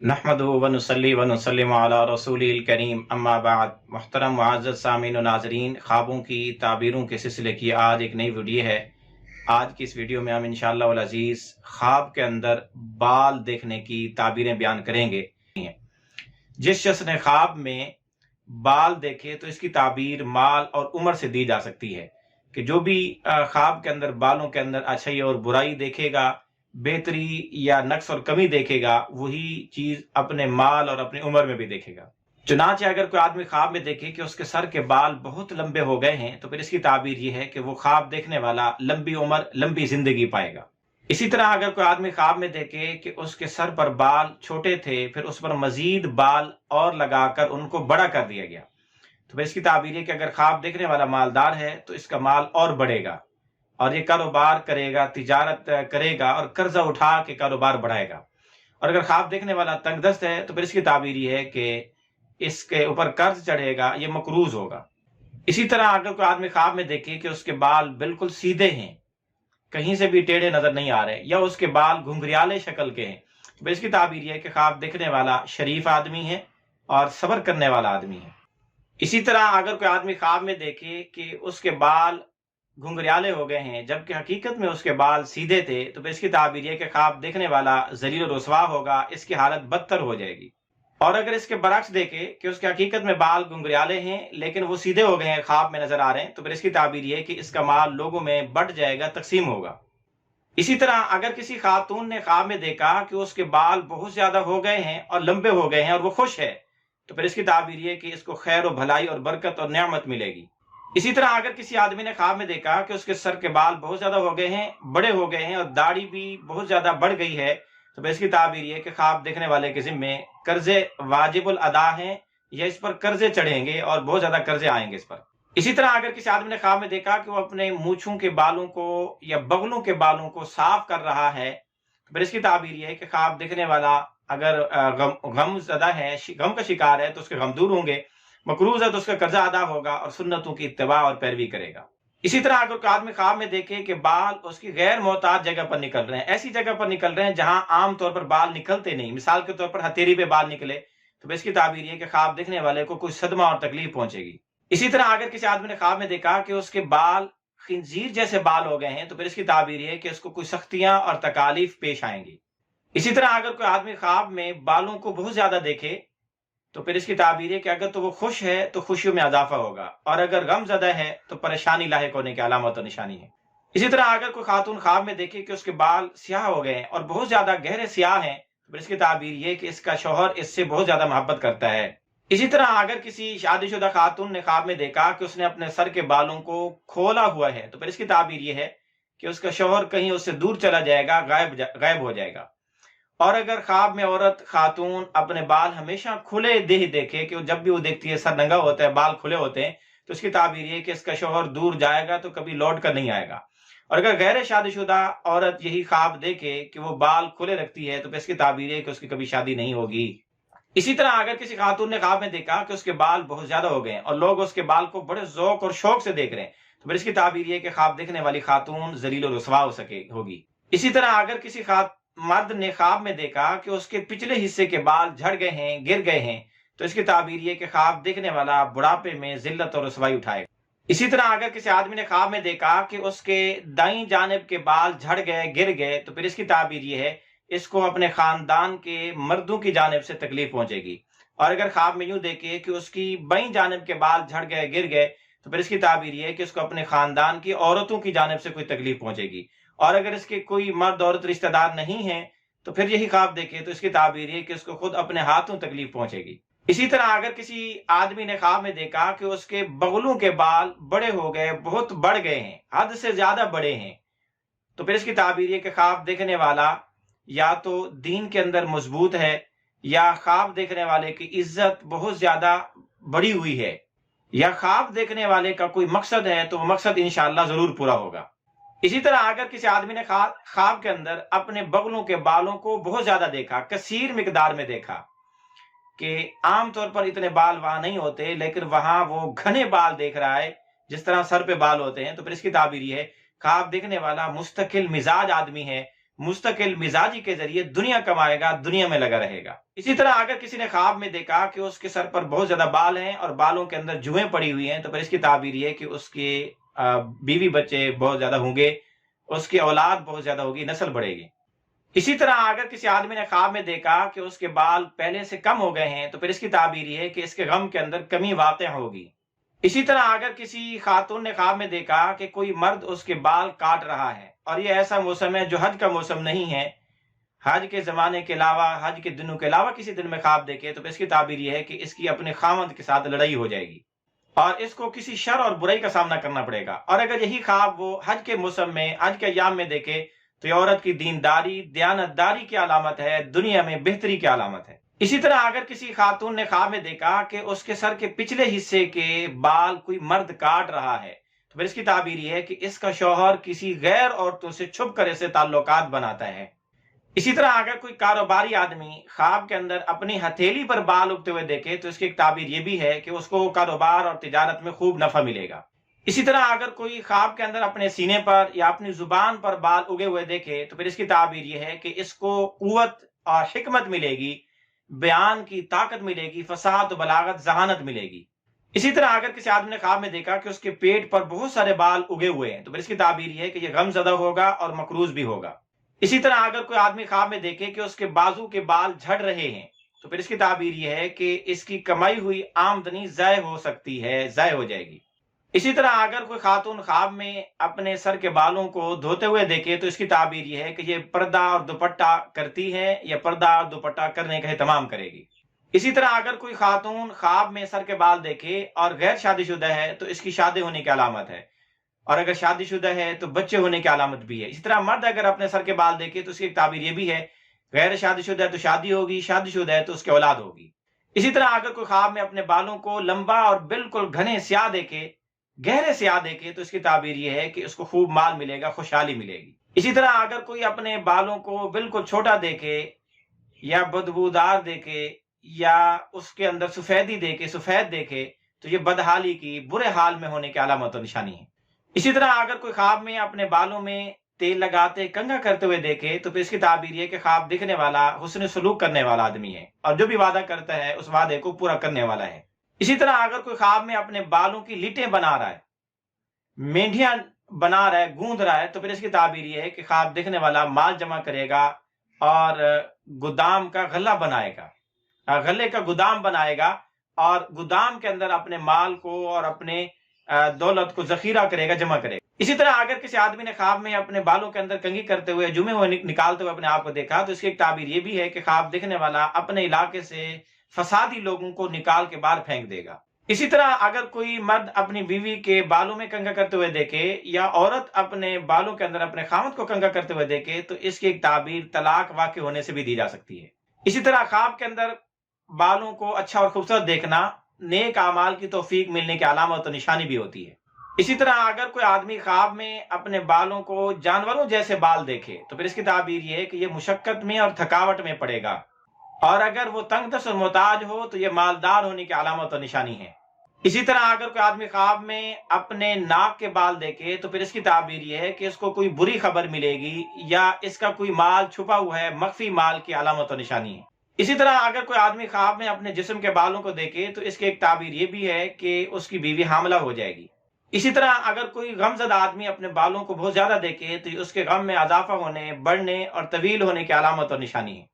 नहमदुहु व नुसल्ली व नुसल्लिमु अला रसूलिल करीम अम्मा बाद। मुहतरम मुअज़्ज़ज़ सामीन व नाज़रीन, ख्वाबों की ताबीरों के सिलसिले की आज एक नई वीडियो है। आज की इस वीडियो में हम इंशाअल्लाह वल अज़ीज़ ख्वाब के अंदर बाल देखने की ताबीरें बयान करेंगे। जिस शख्स ने ख्वाब में बाल देखे तो इसकी ताबीर माल और उम्र से दी जा सकती है कि जो भी ख्वाब के अंदर बालों के अंदर अच्छाई और बुराई देखेगा, बेहतरी या नक्स और कमी देखेगा, वही चीज अपने माल और अपनी उम्र में भी देखेगा। चुनांचे अगर कोई आदमी ख्वाब में देखे कि उसके सर के बाल बहुत लंबे हो गए हैं तो फिर इसकी ताबीर यह है कि वो ख्वाब देखने वाला लंबी उम्र लंबी जिंदगी पाएगा। इसी तरह अगर कोई आदमी ख्वाब में देखे कि उसके सर पर बाल छोटे थे, फिर उस पर मजीद बाल और लगाकर उनको बड़ा कर दिया गया, तो फिर इसकी ताबीर है कि अगर ख्वाब देखने वाला मालदार है तो इसका माल और बढ़ेगा और ये कारोबार करेगा, तिजारत करेगा और कर्जा उठा के कारोबार बढ़ाएगा। और अगर ख्वाब देखने वाला तंगदस्त है तो फिर इसकी ताबीर ये है कि इसके ऊपर कर्ज चढ़ेगा, ये मकरूज होगा। इसी तरह अगर कोई आदमी ख्वाब में देखे कि उसके बाल बिल्कुल सीधे हैं, कहीं से भी टेढ़े नजर नहीं आ रहे, या उसके बाल घुंघरियाले शक्ल के हैं, तो इसकी ताबीर है कि ख्वाब देखने वाला शरीफ आदमी है और सब्र करने वाला आदमी है। इसी तरह अगर कोई आदमी ख्वाब में देखे कि उसके बाल घुंघरियाले हो गए हैं जबकि हकीकत में उसके बाल सीधे थे, तो इसकी ताबीर है कि ख्वाब देखने वाला जलील और रुसवा होगा, इसकी हालत बदतर हो जाएगी। और अगर इसके बरक्स देखे कि उसके हकीकत में बाल घुंघरियाले हैं लेकिन वो सीधे हो गए हैं, ख्वाब में नजर आ रहे हैं, तो फिर इसकी ताबीर है कि इसका माल लोगों में बढ़ जाएगा, तकसीम होगा। इसी तरह अगर किसी खातून ने ख्वाब में देखा कि उसके बाल बहुत ज्यादा हो गए हैं और लंबे हो गए हैं और वो खुश है, तो फिर इसकी ताबीर है कि इसको खैर और भलाई और बरकत और नेमत मिलेगी। इसी तरह अगर किसी आदमी ने ख्वाब में देखा कि उसके सर के बाल बहुत ज्यादा हो गए हैं, बड़े हो गए हैं और दाढ़ी भी बहुत ज्यादा बढ़ गई है, तो फिर इसकी ताबीर है कि ख्वाब देखने वाले के जिम्मे कर्जे वाजिबुल अदा हैं या इस पर कर्जे चढ़ेंगे और बहुत ज्यादा कर्जे आएंगे इस पर। इसी तरह अगर किसी आदमी ने ख्वाब में देखा कि वो अपने मूंछों के बालों को या बगलों के बालों को साफ कर रहा है, तो फिर इसकी ताबीर ये है कि ख्वाब देखने वाला अगर गम ज़दा है, गम का शिकार है, तो उसके गम दूर होंगे, मकरूज है तो उसका कर्जा अदा होगा और सुन्नतों की इत्तिबा और पैरवी करेगा। इसी तरह अगर कोई आदमी ख्वाब में देखे कि बाल उसकी गैर मोहताज जगह पर निकल रहे हैं, ऐसी जगह पर निकल रहे हैं जहां आम तौर पर बाल निकलते नहीं, मिसाल के तौर पर हथेली पे बाल निकले, तो इसकी ताबीर है कि ख्वाब देखने वाले को कोई सदमा और तकलीफ पहुंचेगी। इसी तरह अगर किसी आदमी ने ख्वाब में देखा कि उसके बाल खिंजीर जैसे बाल हो गए हैं, तो फिर इसकी ताबीर है कि उसको कोई सख्तियां और तकालीफ पेश आएंगी। इसी तरह अगर कोई आदमी ख्वाब में बालों को बहुत ज्यादा देखे, तो फिर इसकी ताबीर है कि अगर तो वो खुश है तो खुशियों में इजाफा होगा, और अगर गमज़दा है तो परेशानी लाहिक होने की अलामत और निशानी है। इसी तरह अगर कोई खातून ख्वाब में देखे कि उसके बाल स्याह हो गए हैं और बहुत ज्यादा गहरे स्याह हैं, तो फिर इसकी ताबीर ये कि इसका शौहर इससे बहुत ज्यादा मोहब्बत करता है। इसी तरह अगर किसी शादीशुदा खातून ने ख्वाब में देखा कि उसने अपने सर के बालों को खोला हुआ है, तो फिर इसकी ताबीर ये है कि उसका शौहर कहीं उससे दूर चला जाएगा, गायब हो जाएगा। और अगर ख्वाब में औरत खातून अपने बाल हमेशा खुले देखे कि जब भी वो देखती है सर नंगा होता है, बाल खुले होते हैं, तो इसकी ताबीर ये कि इसका शौहर दूर जाएगा तो कभी लौट कर नहीं आएगा। और अगर गैर शादीशुदा औरत यही ख्वाब देखे कि वो बाल खुले रखती है, तो फिर इसकी ताबीर है कि उसकी कभी शादी नहीं होगी। इसी तरह अगर किसी खातून ने ख्वाब में देखा कि उसके बाल बहुत ज्यादा हो गए हैं और लोग उसके बाल को बड़े ज़ौक़ और शौक से देख रहे हैं, तो फिर इसकी ताबीर ये कि ख्वाब देखने वाली खातून ज़लील और रुसवा होगी। इसी तरह अगर किसी मर्द ने ख्वाब में देखा कि उसके पिछले हिस्से के बाल झड़ गए हैं, गिर गए हैं, तो इसकी ताबीर ये कि ख्वाब देखने वाला बुढ़ापे में जिल्लत और रुसवाई उठाएगा। इसी तरह अगर किसी आदमी ने ख्वाब में देखा कि उसके दाईं जानिब के बाल झड़ गए, गिर गए, तो फिर इसकी ताबीर ये है इसको अपने खानदान के मर्दों की जानिब से तकलीफ पहुंचेगी। और अगर ख्वाब में यूं देखे कि उसकी बाईं जानिब के बाल झड़ गए, गिर गए, तो फिर इसकी ताबीर ये है कि उसको अपने खानदान की औरतों की जानिब से कोई तकलीफ पहुंचेगी। और अगर इसके कोई मर्द औरत रिश्तेदार नहीं है, तो फिर यही ख्वाब देखे तो इसकी ताबीर है कि उसको खुद अपने हाथों तकलीफ पहुंचेगी। इसी तरह अगर किसी आदमी ने ख्वाब में देखा कि उसके बगलों के बाल बड़े हो गए, बहुत बढ़ गए हैं, हद से ज्यादा बड़े हैं, तो फिर इसकी ताबीर है कि ख्वाब देखने वाला या तो दीन के अंदर मजबूत है, या ख्वाब देखने वाले की इज्जत बहुत ज्यादा बड़ी हुई है, या ख्वाब देखने वाले का कोई मकसद है तो वो मकसद इंशाअल्लाह जरूर पूरा होगा। इसी तरह अगर किसी आदमी ने ख्वाब के अंदर अपने बगलों के बालों को बहुत ज्यादा देखा, कसीर मिकदार में देखा, कि आमतौर पर इतने बाल वहां नहीं होते लेकिन वहां वो घने बाल देख रहा है जिस तरह सर पे बाल होते हैं, तो फिर इसकी ताबीर है ख्वाब देखने वाला मुस्तकिल मिजाज आदमी है, مستقل مزاجی کے ذریعے دنیا کمائے گا، دنیا میں لگا رہے گا۔ اسی طرح اگر کسی نے خواب میں دیکھا کہ اس کے سر پر بہت زیادہ بال ہیں اور بالوں کے اندر جوئیں پڑی ہوئی ہیں، تو پھر اس کی تعبیر یہ ہے کہ اس کے بیوی بچے بہت زیادہ ہوں گے، اس کی اولاد بہت زیادہ ہوگی، نسل بڑھے گی۔ اسی طرح اگر کسی آدمی نے خواب میں دیکھا کہ اس کے بال پہلے سے کم ہو گئے ہیں، تو پھر اس کی تعبیر یہ ہے کہ اس کے غم کے اندر کمی واقع ہوگی۔ اسی طرح اگر کسی خاتون نے خواب میں دیکھا کہ کوئی مرد اس کے بال کاٹ رہا ہے، اور یہ ایسا موسم ہے جو حج کا موسم نہیں ہے، حج کے زمانے کے علاوہ، حج کے دنوں کے علاوہ کسی دن میں خواب دیکھے، تو پھر اس کی تعبیر یہ ہے کہ اس کی اپنے خاوند کے ساتھ لڑائی ہو جائے گی اور اس کو کسی شر اور برائی کا سامنا کرنا پڑے گا۔ اور اگر یہی خواب وہ حج کے موسم میں، حج کے ایام میں دیکھے، تو یہ عورت کی دینداری، دیانتداری کی علامت ہے، دنیا میں بہتری کی علامت ہے۔ اسی طرح اگر کسی خاتون نے خواب میں دیکھا کہ اس کے سر کے پچھلے حصے کے بال کوئی مرد کاٹ رہا ہے، تو پھر اس کی تعبیر یہ ہے کہ اس کا شوہر کسی غیر عورتوں سے چھپ کر اسے تعلقات بناتا ہے۔ اسی طرح اگر کوئی کاروباری آدمی خواب کے اندر اپنی ہتھیلی پر بال اگتے ہوئے دیکھے، تو اس کی ایک تعبیر یہ بھی ہے کہ اس کو کاروبار اور تجارت میں خوب نفع ملے گا۔ اسی طرح اگر کوئی خواب کے اندر اپنے سینے پر یا اپنی زبان پر بال اگے ہوئے دیکھے، تو پھر اس کی تعبیر یہ ہے کہ اس کو قوت اور حکمت ملے گی، بیان کی طاقت ملے گی، فصاحت و بلاغت، ذہانت ملے گی۔ اسی طرح اگر کسی آدمی نے خواب میں دیکھا کہ اس کے پیٹ پر بہت سارے بال اگے ہوئے ہیں، تو پھر اس کی تعبیر یہ ہے کہ یہ غم زدہ ہوگا اور مقروض بھی ہوگا۔ اسی طرح اگر کوئی آدمی خواب میں دیکھے کہ اس کے بازو کے بال جھڑ رہے ہیں، تو پھر اس کی تعبیر یہ ہے کہ اس کی کمائی ہوئی آمدنی ضائع ہو سکتی ہے، ضائع ہو جائے گی۔ اسی طرح اگر کوئی خاتون خواب میں اپنے سر کے بالوں کو دھوتے ہوئے دیکھے، تو اس کی تعبیر یہ ہے کہ یہ پردہ اور دوپٹہ کرتی ہے یا پردہ اور دوپٹہ کرنے کا اہتمام کرے گی۔ اسی طرح اگر کوئی خاتون خواب میں سر کے بال دیکھے اور غیر شادی شدہ ہے، تو اس کی شادی ہونے کی علامت ہے، اور اگر شادی شدہ ہے تو بچے ہونے کی علامت بھی ہے۔ اسی طرح مرد اگر اپنے سر کے بال دیکھے، تو اس کی ایک تعبیر یہ بھی ہے، غیر شادی شدہ ہے تو شادی ہوگی، شادی شدہ ہے تو اس کی اولاد ہوگی۔ اسی طرح اگر کوئی خواب میں اپنے بالوں کو لمبا اور بالکل گھنے سیاہ دیکھے، گہرے سیاہ دیکھے، تو اس کی تعبیر یہ ہے کہ اس کو خوب مال ملے گا، خوشحالی ملے گی۔ اسی طرح اگر کوئی اپنے بالوں کو بالکل چھوٹا دیکھے یا بدبودار دیکھے یا اس کے اندر سفیدی دیکھے، سفید دیکھے، تو یہ بدحالی کی، برے حال میں ہونے کی علامت و نشانی ہے۔ اسی طرح اگر کوئی خواب میں اپنے بالوں میں تیل لگاتے کنگھا کرتے ہوئے دیکھے، تو پھر اس کی تعبیر یہ کہ خواب دکھنے والا حسن سلوک کرنے والا آدمی ہے، اور جو بھی وعدہ کرتا ہے اس وعدے کو پورا کرنے والا ہے۔ اسی طرح اگر کوئی خواب میں اپنے بالوں کی لیٹیں بنا رہا ہے، مینڈیاں بنا رہا ہے، گوند رہا ہے، تو پھر اس کی تعبیر یہ ہے کہ خواب دکھنے والا مال جمع کرے گا اور گودام کا غلہ بنائے گا، غلے کا گودام بنائے گا، اور گودام کے اندر اپنے مال کو اور اپنے دولت کو ذخیرہ کرے گا، جمع کرے گا۔ اسی طرح اگر کسی آدمی نے خواب میں اپنے بالوں کے اندر کنگھی کرتے ہوئے، جمے ہوئے نکالتے ہوئے اپنے آپ کو دیکھا، تو اس کی ایک تعبیر یہ بھی ہے کہ خواب دیکھنے والا اپنے علاقے سے فسادی لوگوں کو نکال کے باہر پھینک دے گا۔ اسی طرح اگر کوئی مرد اپنی بیوی کے بالوں میں کنگھا کرتے ہوئے دیکھے یا عورت اپنے بالوں کے اندر اپنے خاوند کو کنگھا کرتے ہوئے دیکھے، تو اس کی ایک تعبیر طلاق واقع ہونے سے بھی دی جا سکتی ہے۔ اسی طرح خواب کے اندر بالوں کو اچھا اور خوبصورت دیکھنا نیک اعمال کی توفیق ملنے کی علامت و نشانی بھی ہوتی ہے۔ اسی طرح اگر کوئی آدمی خواب میں اپنے بالوں کو جانوروں جیسے بال دیکھے، تو پھر اس کی تعبیر یہ ہے کہ یہ مشقت میں اور تھکاوٹ میں پڑے گا، اور اگر وہ تنگ دست اور محتاج ہو تو یہ مالدار ہونے کی علامت و نشانی ہے۔ اسی طرح اگر کوئی آدمی خواب میں اپنے ناک کے بال دیکھے، تو پھر اس کی تعبیر یہ ہے کہ اس کو کوئی بری خبر ملے گی یا اس کا کوئی مال چھپا ہوا ہے، مخفی مال کی علامت و نشانی ہے۔ اسی طرح اگر کوئی آدمی خواب میں اپنے جسم کے بالوں کو دیکھے، تو اس کی ایک تعبیر یہ بھی ہے کہ اس کی بیوی حاملہ ہو جائے گی۔ اسی طرح اگر کوئی غم زدہ آدمی اپنے بالوں کو بہت زیادہ دیکھے، تو یہ اس کے غم میں اضافہ ہونے، بڑھنے اور طویل ہونے کی علامت اور نشانی ہے۔